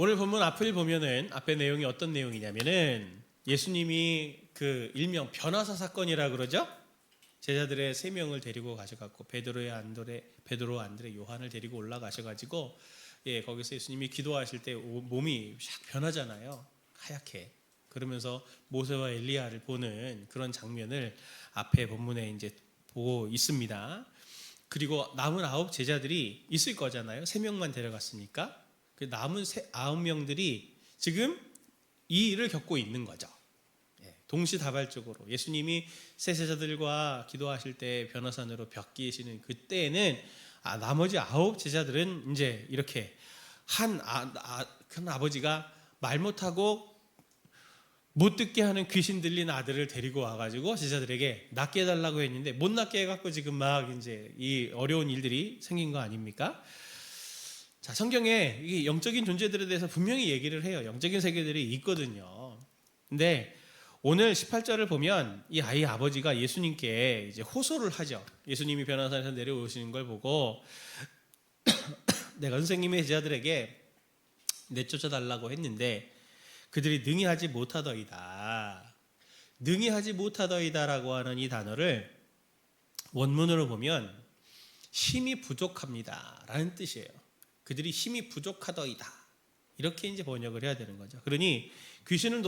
오늘 본문 앞을 보면은 앞에 내용이 어떤 내용이냐면은 예수님이 그 일명 변화사 사건이라 그러죠. 제자들의 3명을 데리고 가셔갖고 베드로, 안드레, 요한을 데리고 올라가셔가지고 거기서 예수님이 기도하실 때 몸이 샥 변하잖아요. 하얗게. 그러면서 모세와 엘리야를 보는 그런 장면을 앞에 본문에 이제 보고 있습니다. 그리고 남은 9 제자들이 있을 거잖아요. 3명만 데려갔으니까. 그 남은 9명들이 지금 이 일을 겪고 있는 거죠. 동시다발적으로 예수님이 세 제자들과 기도하실 때 변화산으로 벽기시는 그때에는 나머지 9 제자들은 이제 이렇게 큰 아버지가 말 못하고 못 듣게 하는 귀신 들린 아들을 데리고 와가지고 제자들에게 낫게 해달라고 했는데 못 낫게 해갖고 지금 막 이제 이 어려운 일들이 생긴 거 아닙니까? 자, 성경에 이 영적인 존재들에 대해서 분명히 얘기를 해요. 영적인 세계들이 있거든요. 근데 오늘 18절을 보면 이 아이의 아버지가 예수님께 이제 호소를 하죠. 예수님이 변화산에서 내려오시는 걸 보고 내가 선생님의 제자들에게 내쫓아 달라고 했는데 그들이 능히 하지 못하더이다. 능히 하지 못하더이다라고 하는 이 단어를 원문으로 보면 힘이 부족합니다 라는 뜻이에요. 그들이 힘이 부족하더이다. 이렇게 이제 번역을 해야 되는 거죠. 그러니 귀신을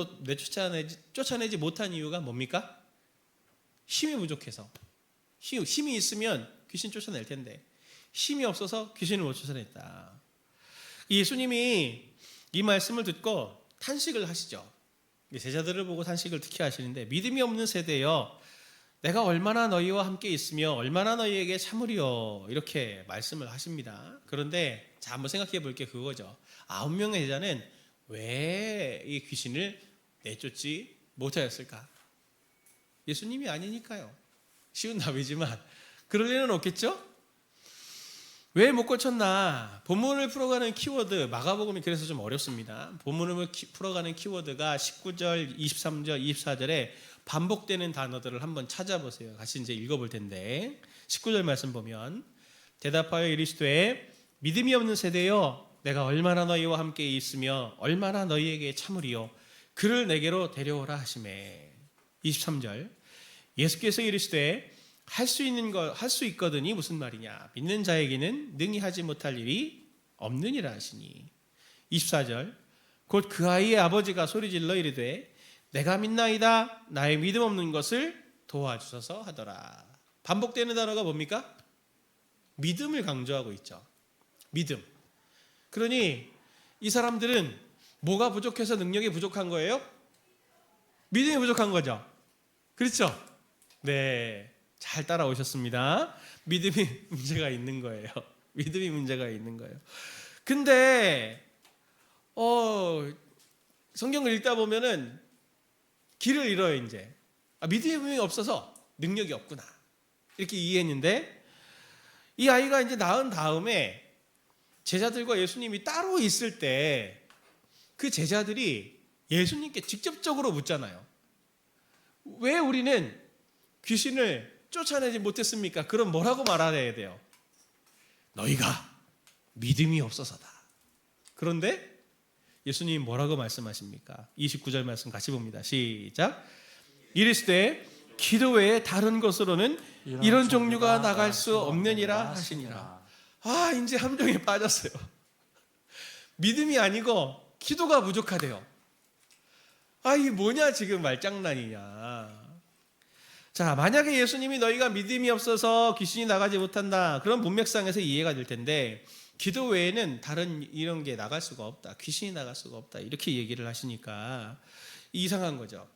쫓아내지 못한 이유가 뭡니까? 힘이 부족해서. 힘이 있으면 귀신 쫓아낼 텐데 힘이 없어서 귀신을 못 쫓아냈다. 예수님이 이 말씀을 듣고 탄식을 하시죠. 제자들을 보고 탄식을 특히 하시는데 믿음이 없는 세대여 내가 얼마나 너희와 함께 있으며 얼마나 너희에게 참으리요 이렇게 말씀을 하십니다. 그런데 자 한번 생각해 볼 게 그거죠. 9명의 제자는 왜 이 귀신을 내쫓지 못하였을까? 예수님이 아니니까요. 쉬운 답이지만 그럴 리는 없겠죠? 왜 못 고쳤나? 본문을 풀어가는 키워드, 마가복음이 그래서 좀 어렵습니다. 본문을 풀어가는 키워드가 19절, 23절, 24절에 반복되는 단어들을 한번 찾아보세요. 같이 이제 읽어볼 텐데 19절 말씀 보면 대답하여 이르시되 믿음이 없는 세대여 내가 얼마나 너희와 함께 있으며 얼마나 너희에게 참으리요 그를 내게로 데려오라 하시매. 23절 예수께서 이르시되 할 수 있거든이 무슨 말이냐? 믿는 자에게는 능히 하지 못할 일이 없느니라 하시니. 24절 곧 그 아이의 아버지가 소리질러 이르되 내가 믿나이다 나의 믿음 없는 것을 도와주소서 하더라. 반복되는 단어가 뭡니까? 믿음을 강조하고 있죠. 믿음. 그러니 이 사람들은 뭐가 부족해서 능력이 부족한 거예요? 믿음이 부족한 거죠. 그렇죠? 네. 잘 따라오셨습니다. 믿음이 문제가 있는 거예요. 믿음이 문제가 있는 거예요. 근데 성경을 읽다 보면은 길을 잃어요. 이제 믿음이 없어서 능력이 없구나 이렇게 이해했는데 이 아이가 이제 낳은 다음에 제자들과 예수님이 따로 있을 때 그 제자들이 예수님께 직접적으로 묻잖아요. 왜 우리는 귀신을 쫓아내지 못했습니까? 그럼 뭐라고 말해야 돼요? 너희가 믿음이 없어서다. 그런데 예수님이 뭐라고 말씀하십니까? 29절 말씀 같이 봅니다. 시작. 이르시되 기도 외에 다른 것으로는 이런 종류가 나갈 수 없느니라 하시니라. 이제 함정에 빠졌어요. 믿음이 아니고 기도가 부족하대요. 이게 뭐냐 지금 말장난이냐. 자, 만약에 예수님이 너희가 믿음이 없어서 귀신이 나가지 못한다. 그런 문맥상에서 이해가 될 텐데 기도 외에는 다른 이런 게 나갈 수가 없다. 귀신이 나갈 수가 없다. 이렇게 얘기를 하시니까 이상한 거죠.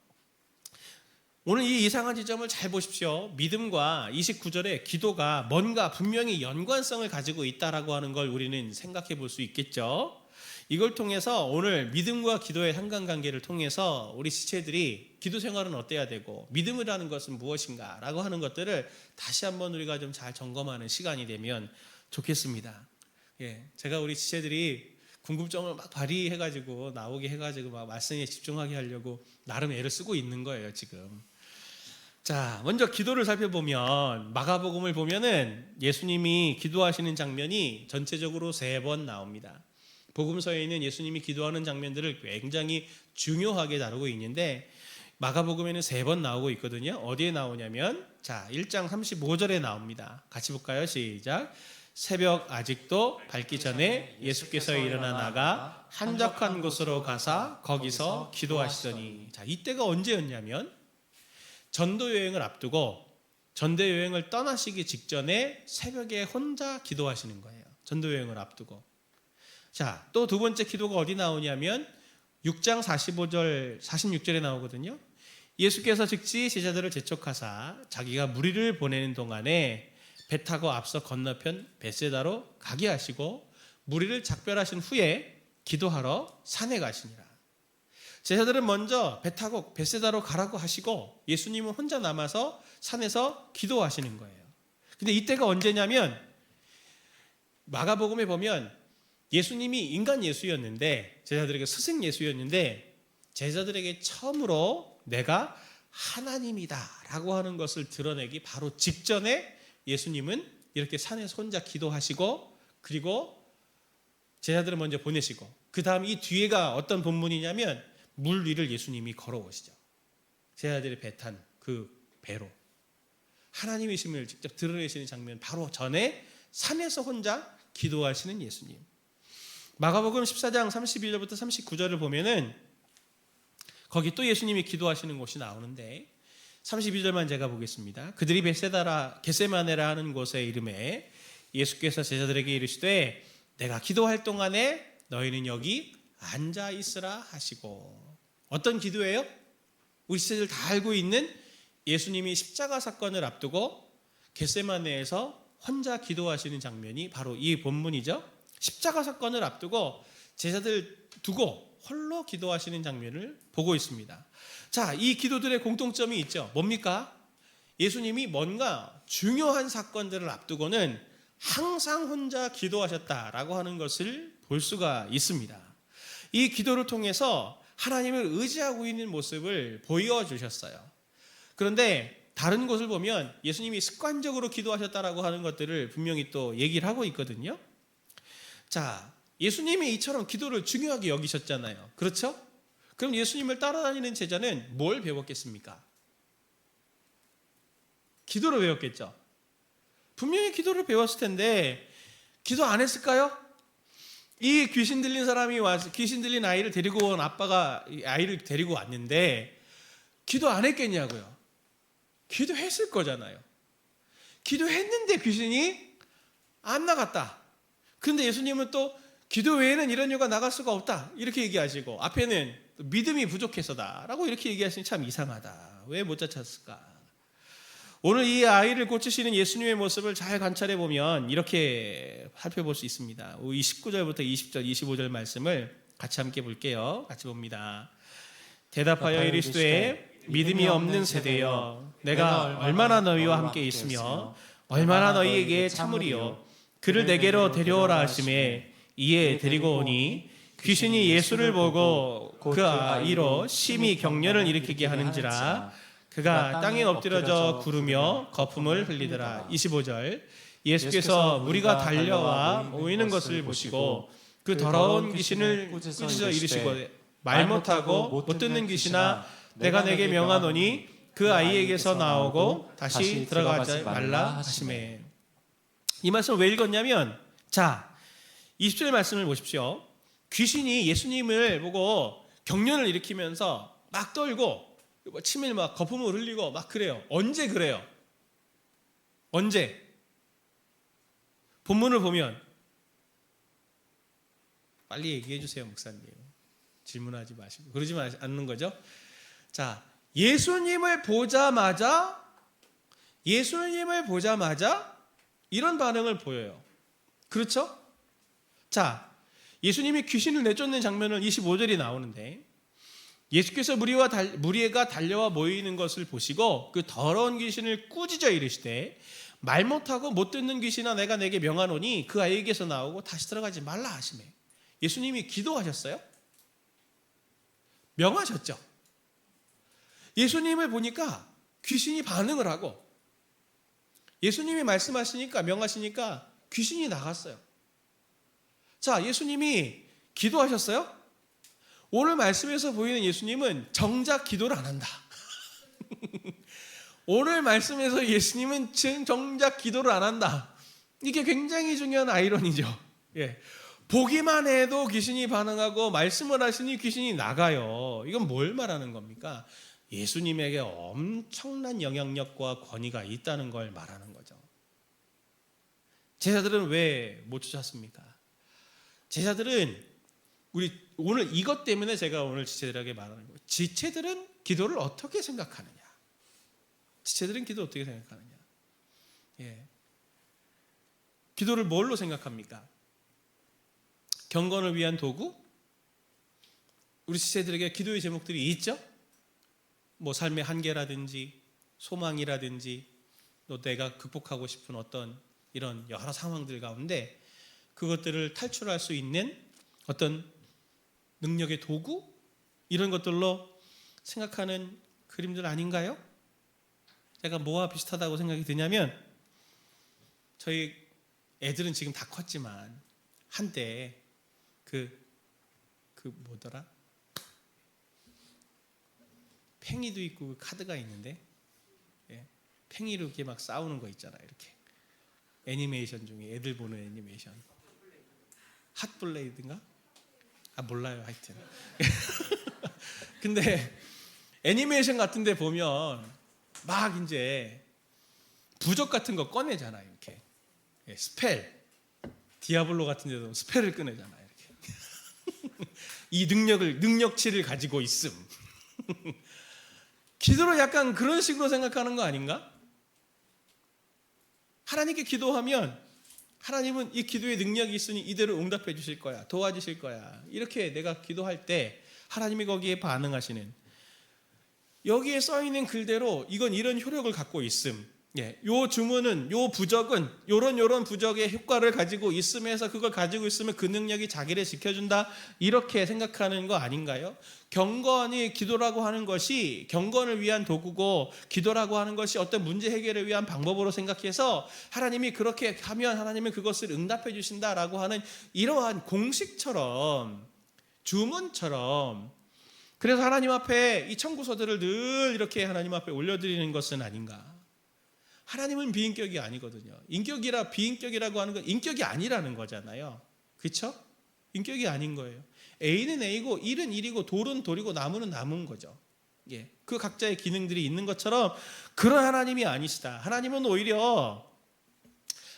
오늘 이 이상한 지점을 잘 보십시오. 믿음과 29절에 기도가 뭔가 분명히 연관성을 가지고 있다라고 하는 걸 우리는 생각해 볼 수 있겠죠. 이걸 통해서 오늘 믿음과 기도의 상관관계를 통해서 우리 지체들이 기도 생활은 어때야 되고 믿음이라는 것은 무엇인가 라고 하는 것들을 다시 한번 우리가 좀 잘 점검하는 시간이 되면 좋겠습니다. 제가 우리 지체들이 궁금증을 막 발휘해가지고 나오게 해가지고 막 말씀에 집중하게 하려고 나름 애를 쓰고 있는 거예요 지금. 자, 먼저 기도를 살펴보면 마가복음을 보면은 예수님이 기도하시는 장면이 전체적으로 3번 나옵니다. 복음서에는 예수님이 기도하는 장면들을 굉장히 중요하게 다루고 있는데 마가복음에는 3번 나오고 있거든요. 어디에 나오냐면 자 1장 35절에 나옵니다. 같이 볼까요? 시작. 새벽 아직도 밝기 전에 예수께서 일어나 나가 한적한 곳으로 가사 거기서 기도하시더니, 자 이때가 언제였냐면 전도 여행을 앞두고 전도 여행을 떠나시기 직전에 새벽에 혼자 기도하시는 거예요. 전도 여행을 앞두고. 자, 또 두 번째 기도가 어디 나오냐면 6장 45절 46절에 나오거든요. 예수께서 즉시 제자들을 재촉하사 자기가 무리를 보내는 동안에 배 타고 앞서 건너편 벳세다로 가게 하시고 무리를 작별하신 후에 기도하러 산에 가시니라. 제자들은 먼저 배 타고 벳세다로 가라고 하시고 예수님은 혼자 남아서 산에서 기도하시는 거예요. 근데 이때가 언제냐면 마가복음에 보면 예수님이 인간 예수였는데 제자들에게 스승 예수였는데 제자들에게 처음으로 내가 하나님이다 라고 하는 것을 드러내기 바로 직전에 예수님은 이렇게 산에서 혼자 기도하시고 그리고 제자들을 먼저 보내시고 그 다음 이 뒤에가 어떤 본문이냐면 물 위를 예수님이 걸어오시죠. 제자들이 배 탄 그 배로 하나님이심을 직접 드러내시는 장면 바로 전에 산에서 혼자 기도하시는 예수님. 마가복음 14장 31절부터 39절을 보면은 거기 또 예수님이 기도하시는 곳이 나오는데 32절만 제가 보겠습니다. 그들이 벳세다라 겟세마네라 하는 곳에 이름에 예수께서 제자들에게 이르시되 내가 기도할 동안에 너희는 여기 앉아 있으라 하시고. 어떤 기도예요? 우리 시대들 다 알고 있는 예수님이 십자가 사건을 앞두고 겟세마네에서 혼자 기도하시는 장면이 바로 이 본문이죠. 십자가 사건을 앞두고 제자들 두고 홀로 기도하시는 장면을 보고 있습니다. 자, 이 기도들의 공통점이 있죠. 뭡니까? 예수님이 뭔가 중요한 사건들을 앞두고는 항상 혼자 기도하셨다라고 하는 것을 볼 수가 있습니다. 이 기도를 통해서 하나님을 의지하고 있는 모습을 보여주셨어요. 그런데 다른 곳을 보면 예수님이 습관적으로 기도하셨다라고 하는 것들을 분명히 또 얘기를 하고 있거든요. 자, 예수님이 이처럼 기도를 중요하게 여기셨잖아요. 그렇죠? 그럼 예수님을 따라다니는 제자는 뭘 배웠겠습니까? 기도를 배웠겠죠. 분명히 기도를 배웠을 텐데 기도 안 했을까요? 이 귀신 들린 사람이 와서 귀신 들린 아이를 데리고 온 아빠가 아이를 데리고 왔는데 기도 안 했겠냐고요. 기도했을 거잖아요. 기도했는데 귀신이 안 나갔다. 그런데 예수님은 또 기도 외에는 이런 이유가 나갈 수가 없다 이렇게 얘기하시고 앞에는 믿음이 부족해서다라고 이렇게 얘기하시니 참 이상하다. 왜 못 쫓았을까? 오늘 이 아이를 고치시는 예수님의 모습을 잘 관찰해 보면 이렇게 살펴볼 수 있습니다. 19절부터 20절, 25절 말씀을 같이 함께 볼게요. 같이 봅니다. 대답하여 이르시되 믿음이 없는 세대여 내가 얼마나 너희와 함께 있으며 얼마나 너희에게 참으리요. 그를 내게로 데려오라 하심에 이에 데리고 오니 귀신이 예수를 보고 그 아이로 심히 경련을 일으키게 하는지라 그가 땅에 엎드려져 구르며 거품을 흘리더라. 25절 예수께서 무리가 달려와 모이는 것을 보시고 그 더러운 귀신을 꾸짖어 이르시고 말 못하고 못 듣는 귀신아 내가 내게 명하노니 그 아이에게서 나오고 다시 들어가지 말라 하시매. 이 말씀을 왜 읽었냐면 자 20절 말씀을 보십시오. 귀신이 예수님을 보고 경련을 일으키면서 막 떨고 침을 막 거품을 흘리고 막 그래요. 언제 그래요? 언제? 본문을 보면 빨리 얘기해 주세요, 목사님. 질문하지 마시고 그러지 않는 거죠. 자, 예수님을 보자마자 이런 반응을 보여요. 그렇죠? 자, 예수님이 귀신을 내쫓는 장면을 25절이 나오는데 예수께서 무리가 달려와 모이는 것을 보시고 그 더러운 귀신을 꾸짖어 이르시되 말 못하고 못 듣는 귀신아 내가 내게 명하노니 그 아이에게서 나오고 다시 들어가지 말라 하시매. 예수님이 기도하셨어요? 명하셨죠? 예수님을 보니까 귀신이 반응을 하고 예수님이 말씀하시니까 명하시니까 귀신이 나갔어요. 자, 예수님이 기도하셨어요? 오늘 말씀에서 보이는 예수님은 정작 기도를 안 한다. 오늘 말씀에서 예수님은 정작 기도를 안 한다. 이게 굉장히 중요한 아이러니죠. 예. 보기만 해도 귀신이 반응하고 말씀을 하시니 귀신이 나가요. 이건 뭘 말하는 겁니까? 예수님에게 엄청난 영향력과 권위가 있다는 걸 말하는 거죠. 제자들은 왜 못 쫓았습니까? 제자들은 오늘 이것 때문에 제가 오늘 지체들에게 말하는 거예요. 지체들은 기도를 어떻게 생각하느냐? 지체들은 기도 어떻게 생각하느냐? 예. 기도를 뭘로 생각합니까? 경건을 위한 도구? 우리 지체들에게 기도의 제목들이 있죠? 뭐 삶의 한계라든지 소망이라든지 또 내가 극복하고 싶은 어떤 이런 여러 상황들 가운데 그것들을 탈출할 수 있는 어떤 능력의 도구? 이런 것들로 생각하는 그림들 아닌가요? 제가 뭐와 비슷하다고 생각이 드냐면 저희 애들은 지금 다 컸지만 한때 뭐더라? 팽이도 있고 카드가 있는데 팽이로 이렇게 막 싸우는 거 있잖아요. 이렇게 애니메이션 중에 애들 보는 애니메이션 핫블레이드인가? 몰라요. 하여튼 근데 애니메이션 같은 데 보면 막 이제 부적 같은 거 꺼내잖아요. 이렇게 스펠 디아블로 같은 데도 스펠을 꺼내잖아요. 이렇게 이 능력치를 가지고 있음. 기도를 약간 그런 식으로 생각하는 거 아닌가? 하나님께 기도하면 하나님은 이 기도의 능력이 있으니 이대로 응답해 주실 거야. 도와주실 거야. 이렇게 내가 기도할 때 하나님이 거기에 반응하시는, 여기에 써있는 글대로 이건 이런 효력을 갖고 있음. 요 주문은, 요 부적은 요런 부적의 효과를 가지고 있으면서 그걸 가지고 있으면 그 능력이 자기를 지켜준다. 이렇게 생각하는 거 아닌가요? 경건이 기도라고 하는 것이 경건을 위한 도구고 기도라고 하는 것이 어떤 문제 해결을 위한 방법으로 생각해서 하나님이 그렇게 하면 하나님은 그것을 응답해 주신다라고 하는 이러한 공식처럼, 주문처럼, 그래서 하나님 앞에 이 청구서들을 늘 이렇게 하나님 앞에 올려드리는 것은 아닌가? 하나님은 비인격이 아니거든요. 비인격이라고 하는 건 인격이 아니라는 거잖아요. 그렇죠? 인격이 아닌 거예요. A는 A고 일은 일이고 돌은 돌이고 나무는 나무인 거죠. 그 각자의 기능들이 있는 것처럼 그런 하나님이 아니시다. 하나님은 오히려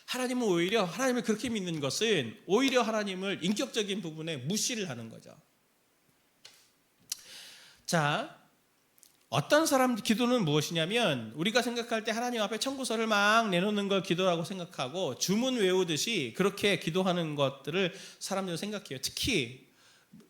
하나님을 그렇게 믿는 것은 오히려 하나님을 인격적인 부분에 무시를 하는 거죠. 자, 어떤 사람 기도는 무엇이냐면 우리가 생각할 때 하나님 앞에 청구서를 막 내놓는 걸 기도라고 생각하고 주문 외우듯이 그렇게 기도하는 것들을 사람들은 생각해요. 특히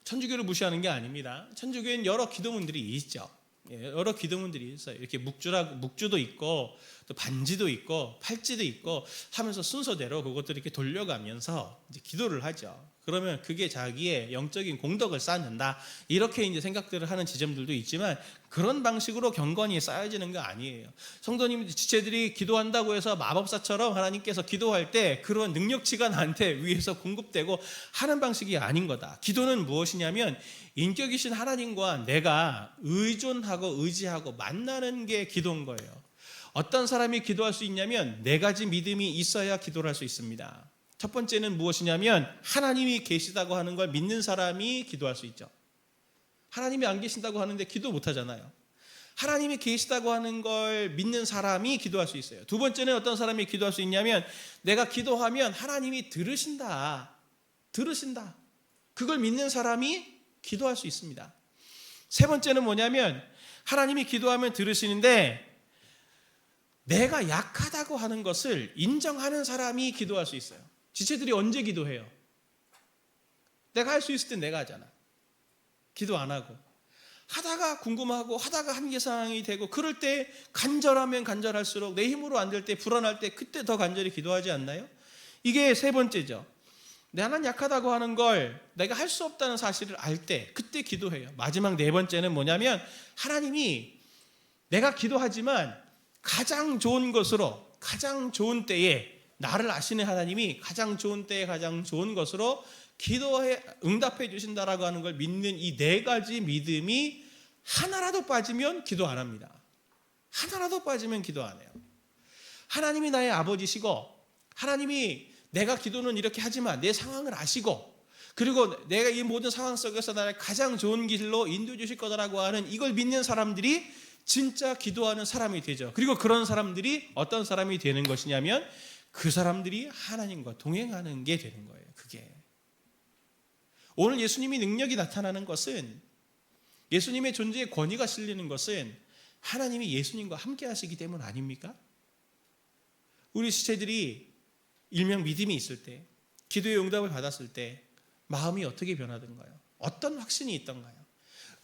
천주교를 무시하는 게 아닙니다. 천주교에는 여러 기도문들이 있죠. 여러 기도문들이 있어요. 이렇게 묵주도 있고 또 반지도 있고 팔찌도 있고 하면서 순서대로 그것들을 이렇게 돌려가면서 이제 기도를 하죠. 그러면 그게 자기의 영적인 공덕을 쌓는다. 이렇게 이제 생각들을 하는 지점들도 있지만 그런 방식으로 경건이 쌓여지는 거 아니에요. 성도님 지체들이 기도한다고 해서 마법사처럼 하나님께서 기도할 때 그런 능력치가 나한테 위에서 공급되고 하는 방식이 아닌 거다. 기도는 무엇이냐면 인격이신 하나님과 내가 의존하고 의지하고 만나는 게 기도인 거예요. 어떤 사람이 기도할 수 있냐면 네 가지 믿음이 있어야 기도를 할 수 있습니다. 첫 번째는 무엇이냐면 하나님이 계시다고 하는 걸 믿는 사람이 기도할 수 있죠. 하나님이 안 계신다고 하는데 기도 못 하잖아요. 하나님이 계시다고 하는 걸 믿는 사람이 기도할 수 있어요. 두 번째는 어떤 사람이 기도할 수 있냐면 내가 기도하면 하나님이 들으신다. 그걸 믿는 사람이 기도할 수 있습니다. 세 번째는 뭐냐면 하나님이 기도하면 들으시는데 내가 약하다고 하는 것을 인정하는 사람이 기도할 수 있어요. 지체들이 언제 기도해요? 내가 할 수 있을 땐 내가 하잖아. 기도 안 하고 하다가 궁금하고 하다가 한계상황이 되고 그럴 때 간절하면 간절할수록 내 힘으로 안 될 때 불안할 때 그때 더 간절히 기도하지 않나요? 이게 세 번째죠. 나는 약하다고 하는 걸 내가 할 수 없다는 사실을 알 때 그때 기도해요. 마지막 네 번째는 뭐냐면 하나님이 내가 기도하지만 가장 좋은 것으로 가장 좋은 때에 나를 아시는 하나님이 가장 좋은 때에 가장 좋은 것으로 기도에 응답해 주신다라고 하는 걸 믿는 이 네 가지 믿음이 하나라도 빠지면 기도 안 합니다. 하나라도 빠지면 기도 안 해요. 하나님이 나의 아버지시고, 하나님이 내가 기도는 이렇게 하지만 내 상황을 아시고, 그리고 내가 이 모든 상황 속에서 나를 가장 좋은 길로 인도해 주실 거다라고 하는 이걸 믿는 사람들이 진짜 기도하는 사람이 되죠. 그리고 그런 사람들이 어떤 사람이 되는 것이냐면 그 사람들이 하나님과 동행하는 게 되는 거예요. 그게 오늘 예수님이 능력이 나타나는 것은, 예수님의 존재의 권위가 실리는 것은 하나님이 예수님과 함께 하시기 때문 아닙니까? 우리 지체들이 일명 믿음이 있을 때, 기도의 응답을 받았을 때 마음이 어떻게 변하던가요? 어떤 확신이 있던가요?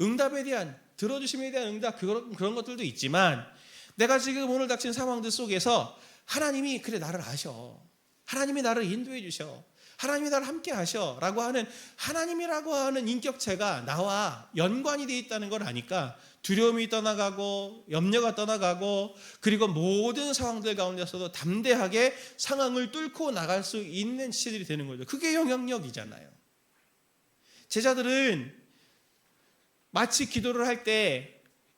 응답에 대한, 들어주심에 대한 응답, 그런 것들도 있지만 내가 지금 오늘 닥친 상황들 속에서 하나님이 그래 나를 아셔, 하나님이 나를 인도해 주셔, 하나님이 나를 함께 하셔 라고 하는 하나님이라고 하는 인격체가 나와 연관이 되어 있다는 걸 아니까 두려움이 떠나가고 염려가 떠나가고, 그리고 모든 상황들 가운데서도 담대하게 상황을 뚫고 나갈 수 있는 지체들이 되는 거죠. 그게 영향력이잖아요. 제자들은 마치 기도를 할 때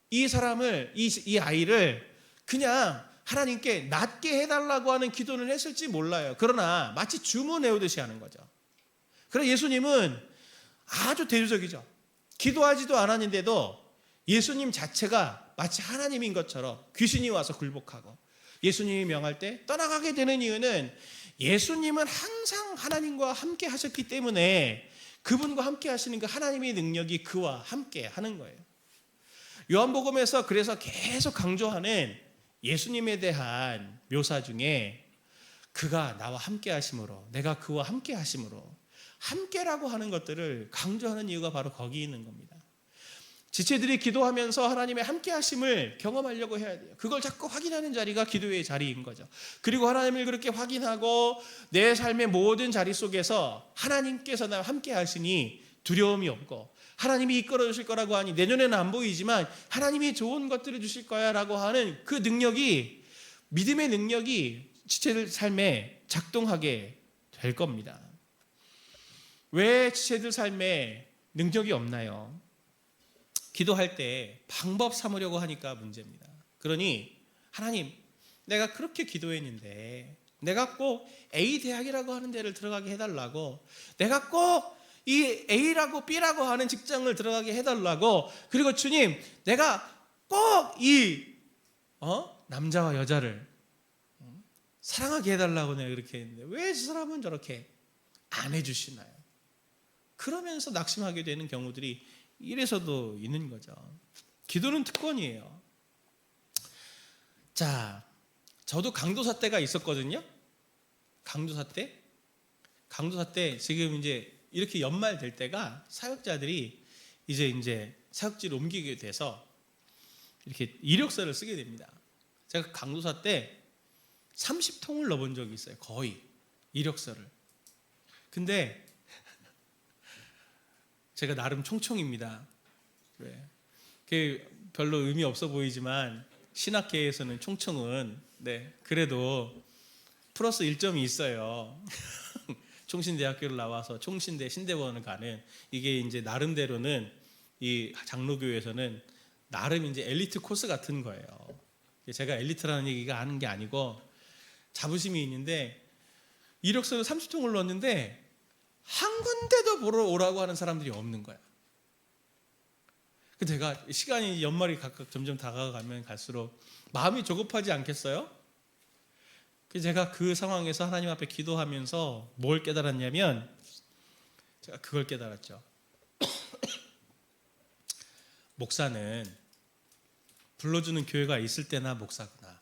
이 사람을, 이 아이를 그냥 하나님께 낫게 해달라고 하는 기도는 했을지 몰라요. 그러나 마치 주문해오듯이 하는 거죠. 그래서 예수님은 아주 대조적이죠. 기도하지도 않았는데도 예수님 자체가 마치 하나님인 것처럼 귀신이 와서 굴복하고, 예수님이 명할 때 떠나가게 되는 이유는 예수님은 항상 하나님과 함께 하셨기 때문에 그분과 함께 하시는 그 하나님의 능력이 그와 함께 하는 거예요. 요한복음에서 그래서 계속 강조하는 예수님에 대한 묘사 중에 그가 나와 함께 하심으로, 내가 그와 함께 하심으로, 함께라고 하는 것들을 강조하는 이유가 바로 거기 있는 겁니다. 지체들이 기도하면서 하나님의 함께 하심을 경험하려고 해야 돼요. 그걸 자꾸 확인하는 자리가 기도의 자리인 거죠. 그리고 하나님을 그렇게 확인하고 내 삶의 모든 자리 속에서 하나님께서 나와 함께 하시니 두려움이 없고, 하나님이 이끌어 주실 거라고 하니 내년에는 안 보이지만 하나님이 좋은 것들을 주실 거야 라고 하는 그 능력이, 믿음의 능력이 지체들 삶에 작동하게 될 겁니다. 왜 지체들 삶에 능력이 없나요? 기도할 때 방법 삼으려고 하니까 문제입니다. 그러니 하나님, 내가 그렇게 기도했는데 내가 꼭 A 대학이라고 하는 데를 들어가게 해달라고, 내가 꼭 이 A라고 B라고 하는 직장을 들어가게 해달라고, 그리고 주님 내가 꼭 이 남자와 여자를 사랑하게 해달라고 내가 그렇게 했는데 왜 저 사람은 저렇게 안 해주시나요? 그러면서 낙심하게 되는 경우들이 이래서도 있는 거죠. 기도는 특권이에요. 자, 저도 강도사 때가 있었거든요. 강도사 때 지금 이제 이렇게 연말 될 때가 사역자들이 이제 사역지를 옮기게 돼서 이렇게 이력서를 쓰게 됩니다. 제가 강도사 때 30통을 넣어본 적이 있어요. 거의 이력서를. 근데 제가 나름 총총입니다. 그게 별로 의미 없어 보이지만 신학계에서는 총총은 그래도 플러스 1점이 있어요. 총신대학교를 나와서 총신대 신대원을 가는, 이게 이제 나름대로는 이 장로교에서는 나름 이제 엘리트 코스 같은 거예요. 제가 엘리트라는 얘기가 하는 게 아니고 자부심이 있는데, 이력서를 30통을 넣었는데 한 군데도 보러 오라고 하는 사람들이 없는 거야. 제가 시간이 연말이 각각 점점 다가가면 갈수록 마음이 조급하지 않겠어요? 제가 그 상황에서 하나님 앞에 기도하면서 뭘 깨달았냐면, 제가 그걸 깨달았죠. 목사는 불러주는 교회가 있을 때나 목사구나.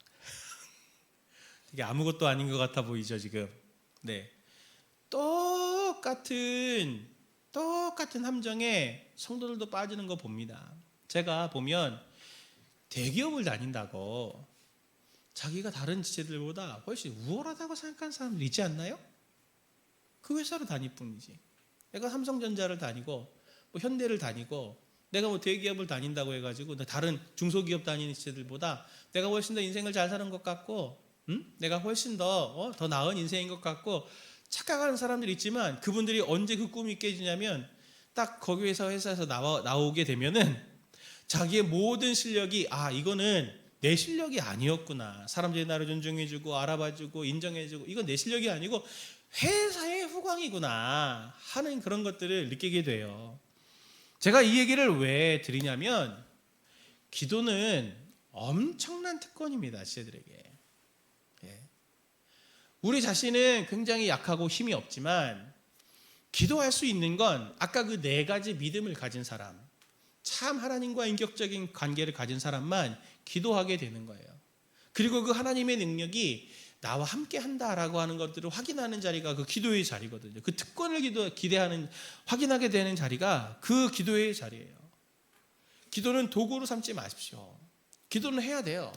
이게 아무것도 아닌 것 같아 보이죠 지금. 똑같은 함정에 성도들도 빠지는 거 봅니다. 제가 보면 대기업을 다닌다고 자기가 다른 지체들보다 훨씬 우월하다고 생각하는 사람들 있지 않나요? 그 회사를 다닐 뿐이지. 내가 삼성전자를 다니고 뭐 현대를 다니고 내가 뭐 대기업을 다닌다고 해가지고 다른 중소기업 다니는 지체들보다 내가 훨씬 더 인생을 잘 사는 것 같고, 내가 훨씬 더 나은 인생인 것 같고 착각하는 사람들이 있지만 그분들이 언제 그 꿈이 깨지냐면 딱 거기에서 회사에서 나오게 되면은 자기의 모든 실력이 이거는 내 실력이 아니었구나. 사람들이 나를 존중해주고 알아봐주고 인정해주고 이건 내 실력이 아니고 회사의 후광이구나 하는 그런 것들을 느끼게 돼요. 제가 이 얘기를 왜 드리냐면 기도는 엄청난 특권입니다. 지혜들에게. 우리 자신은 굉장히 약하고 힘이 없지만 기도할 수 있는 건 아까 그 4가지 믿음을 가진 사람, 참 하나님과 인격적인 관계를 가진 사람만 기도하게 되는 거예요. 그리고 그 하나님의 능력이 나와 함께 한다라고 하는 것들을 확인하는 자리가 그 기도의 자리거든요. 그 특권을 확인하게 되는 자리가 그 기도의 자리예요. 기도는 도구로 삼지 마십시오. 기도는 해야 돼요.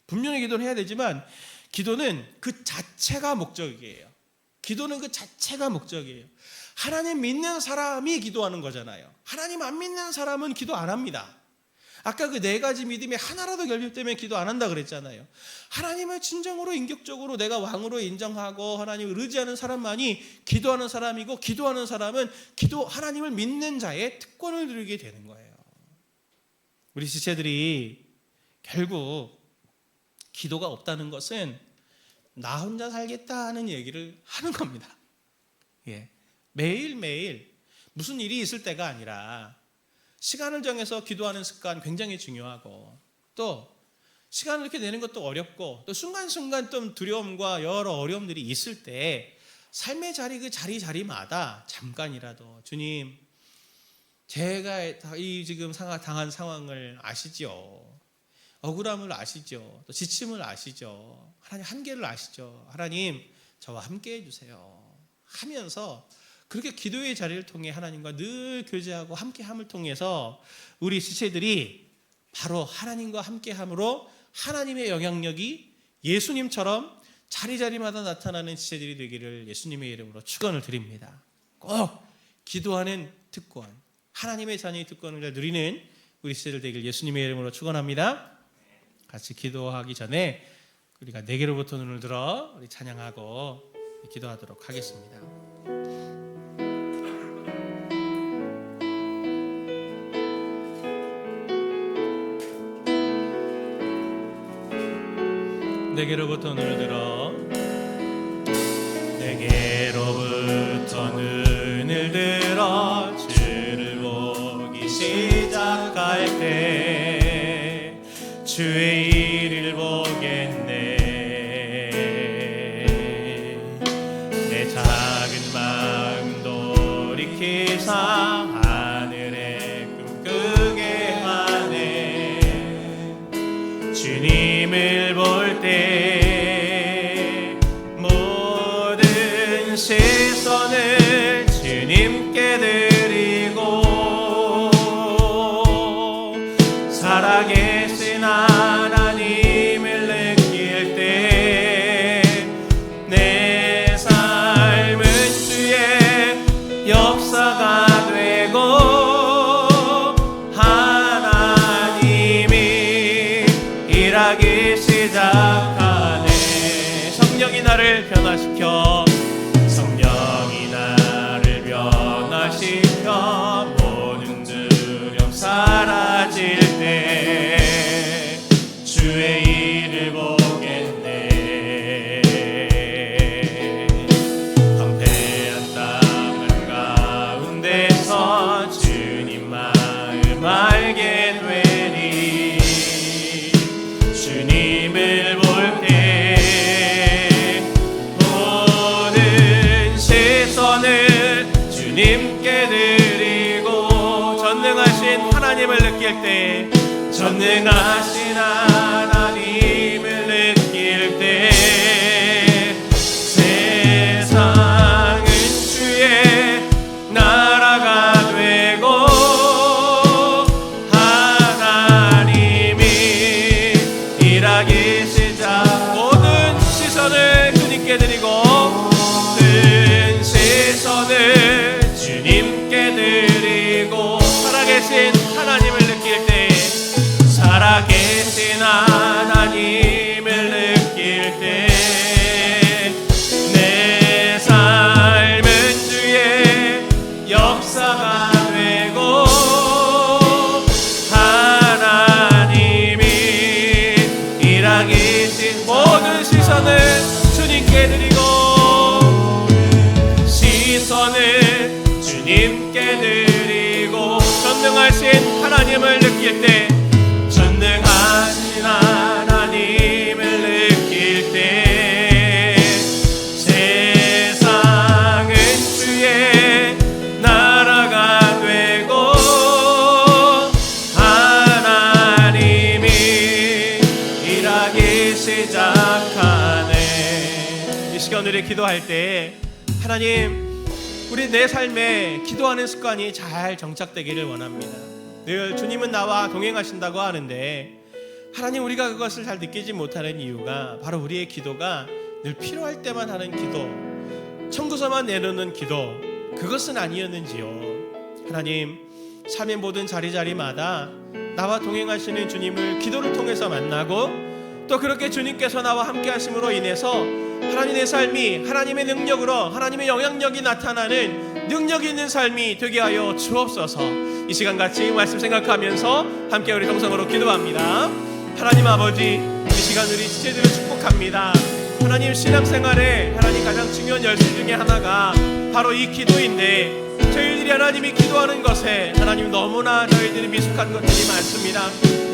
분명히 기도는 해야 되지만 기도는 그 자체가 목적이에요. 기도는 그 자체가 목적이에요. 하나님 믿는 사람이 기도하는 거잖아요. 하나님 안 믿는 사람은 기도 안 합니다. 아까 그 4가지 믿음이 하나라도 결핍되면 기도 안 한다 그랬잖아요. 하나님을 진정으로 인격적으로 내가 왕으로 인정하고 하나님을 의지하는 사람만이 기도하는 사람이고, 기도하는 사람은 하나님을 믿는 자의 특권을 누리게 되는 거예요. 우리 지체들이 결국 기도가 없다는 것은 나 혼자 살겠다 하는 얘기를 하는 겁니다. 매일매일 무슨 일이 있을 때가 아니라 시간을 정해서 기도하는 습관 굉장히 중요하고, 또 시간을 이렇게 내는 것도 어렵고, 또 순간순간 좀 두려움과 여러 어려움들이 있을 때 삶의 자리 그 자리마다 잠깐이라도 주님, 제가 이 지금 당한 상황을 아시죠? 억울함을 아시죠? 또 지침을 아시죠? 하나님 한계를 아시죠? 하나님 저와 함께 해주세요 하면서 그렇게 기도의 자리를 통해 하나님과 늘 교제하고 함께함을 통해서 우리 지체들이 바로 하나님과 함께함으로 하나님의 영향력이 예수님처럼 자리자리마다 나타나는 지체들이 되기를 예수님의 이름으로 축원을 드립니다. 꼭 기도하는 특권, 하나님의 자녀의 특권을 누리는 우리 지체들 되기를 예수님의 이름으로 축원합니다. 같이 기도하기 전에 우리가 내게로부터 눈을 들어 우리 찬양하고 기도하도록 하겠습니다. 내게로부터 눈을 들어, 내게로부터 눈을 들어 주를 보기 시작할 때 주의 일을 보겠네. 내 작은 마음 돌이키사 하늘에 꿈꾸게 하네. 주님을 볼 때 모든 시선을 주님께 드리고, 살아계신 하나님을 느낄 때 내 삶은 주의 역사가 되고 하나님이 일하기 시작하네. 성령이 나를 변화시켜, 성령이 나를 변화시켜 모든 두려움 사라질 때 주의 일을 보겠네. 황폐한 땅 가운데서 주님 마음 알게 되리. 주님을 볼 때 모든 시선을 주님께 드리고, 전능하신 하나님을 느낄 때, 전능하신 하나님을 느낄 때 세상은 주의 나라가 되고 하나님이 일하기 시작. 모든 시선을 주님께 드리고, 모든 시선을 주님께 드리고, 살아계신 하나님을 느낄 때, 살아계신 하나님을 느낄 때 내 삶은 예배드리고 전능하신 하나님을 느낄 때, 전능하신 하나님을 느낄 때 세상은 주의 나라가 되고 하나님이 일하기 시작하네. 이 시간 우리 기도할 때 하나님, 우리 내 삶에 기도하는 습관이 잘 정착되기를 원합니다. 늘 주님은 나와 동행하신다고 하는데 하나님, 우리가 그것을 잘 느끼지 못하는 이유가 바로 우리의 기도가 늘 필요할 때만 하는 기도, 청구서만 내놓는 기도, 그것은 아니었는지요. 하나님, 삶의 모든 자리자리마다 나와 동행하시는 주님을 기도를 통해서 만나고, 또 그렇게 주님께서 나와 함께 하심으로 인해서 하나님, 내 삶이 하나님의 능력으로, 하나님의 영향력이 나타나는 능력 있는 삶이 되게 하여 주옵소서. 이 시간 같이 말씀 생각하면서 함께 우리 동성으로 기도합니다. 하나님 아버지, 이 시간 우리 지체들을 축복합니다. 하나님, 신앙생활에 하나님 가장 중요한 열쇠 중에 하나가 바로 이 기도인데, 저희들이 하나님이 기도하는 것에 하나님 너무나 저희들이 미숙한 것들이 많습니다.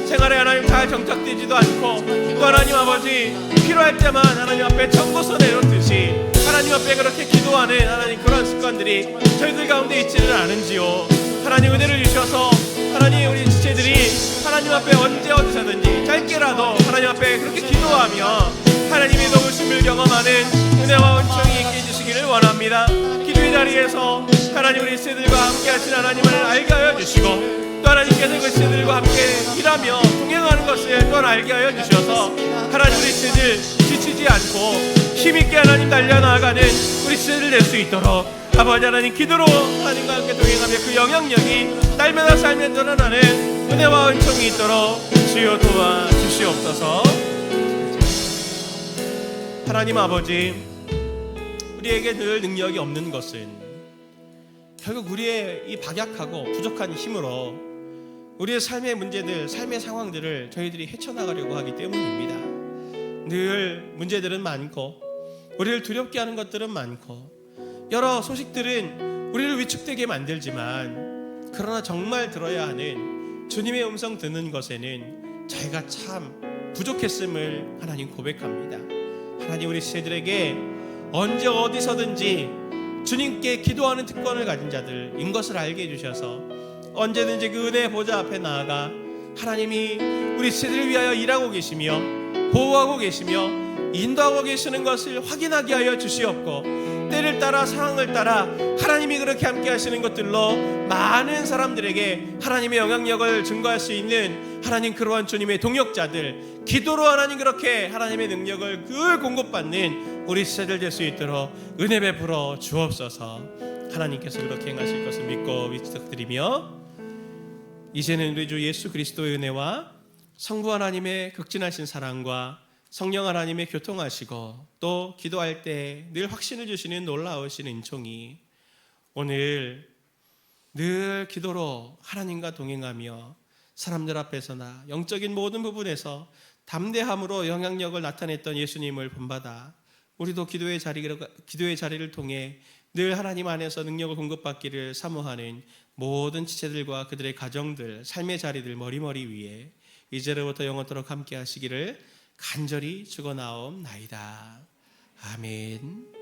생활에 하나님 잘 정착되지도 않고, 또 하나님 아버지 필요할 때만 하나님 앞에 청구서 내놓듯이 하나님 앞에 그렇게 기도하는 하나님 그런 습관들이 저희들 가운데 있지는 않은지요. 하나님 은혜를 주셔서 하나님, 우리 지체들이 하나님 앞에 언제 어디서든지 짧게라도 하나님 앞에 그렇게 기도하며 하나님의 도우심을 경험하는 은혜와 은총이 있게 해주시기를 원합니다. 기도의 자리에서 하나님, 우리 지체들과 함께 하신 하나님을 알게 하여 주시고, 또 하나님께서 그 지체들과 함께 일하며 동행하는 것을 또한 알게 하여 주셔서 하나님, 우리 지체들 지치지 않고 힘있게 하나님 달려나가는 우리 지체들 될 수 있도록 아버지 하나님, 기도로 하나님과 함께 동행하며 그 영향력이 날마다 삶에 드러나는 은혜와 은총이 있도록 주여 도와주시옵소서. 하나님 아버지, 우리에게 늘 능력이 없는 것은 결국 우리의 이 박약하고 부족한 힘으로 우리의 삶의 문제들, 삶의 상황들을 저희들이 헤쳐나가려고 하기 때문입니다. 늘 문제들은 많고, 우리를 두렵게 하는 것들은 많고, 여러 소식들은 우리를 위축되게 만들지만, 그러나 정말 들어야 하는 주님의 음성 듣는 것에는 저희가 참 부족했음을 하나님 고백합니다. 하나님, 우리 지체들에게 언제 어디서든지 주님께 기도하는 특권을 가진 자들인 것을 알게 해주셔서 언제든지 그 은혜의 보좌 앞에 나아가 하나님이 우리 지체들을 위하여 일하고 계시며 보호하고 계시며 인도하고 계시는 것을 확인하게 하여 주시옵고, 때를 따라 상황을 따라 하나님이 그렇게 함께 하시는 것들로 많은 사람들에게 하나님의 영향력을 증거할 수 있는 하나님, 그러한 주님의 동역자들, 기도로 하나님 그렇게 하나님의 능력을 늘 공급받는 우리 지체들 될 수 있도록 은혜 베풀어 주옵소서. 하나님께서 그렇게 행하실 것을 믿고 부탁드리며, 이제는 우리 주 예수 그리스도의 은혜와 성부 하나님의 극진하신 사랑과 성령 하나님의 교통하시고, 또 기도할 때 늘 확신을 주시는 놀라우신 은총이 오늘 늘 기도로 하나님과 동행하며 사람들 앞에서나 영적인 모든 부분에서 담대함으로 영향력을 나타냈던 예수님을 본받아 우리도 기도의 자리를 통해 늘 하나님 안에서 능력을 공급받기를 사모하는 모든 지체들과 그들의 가정들, 삶의 자리들 머리머리 위에 이제로부터 영원토록 함께 하시기를 간절히 축원하옵나이다. 아멘.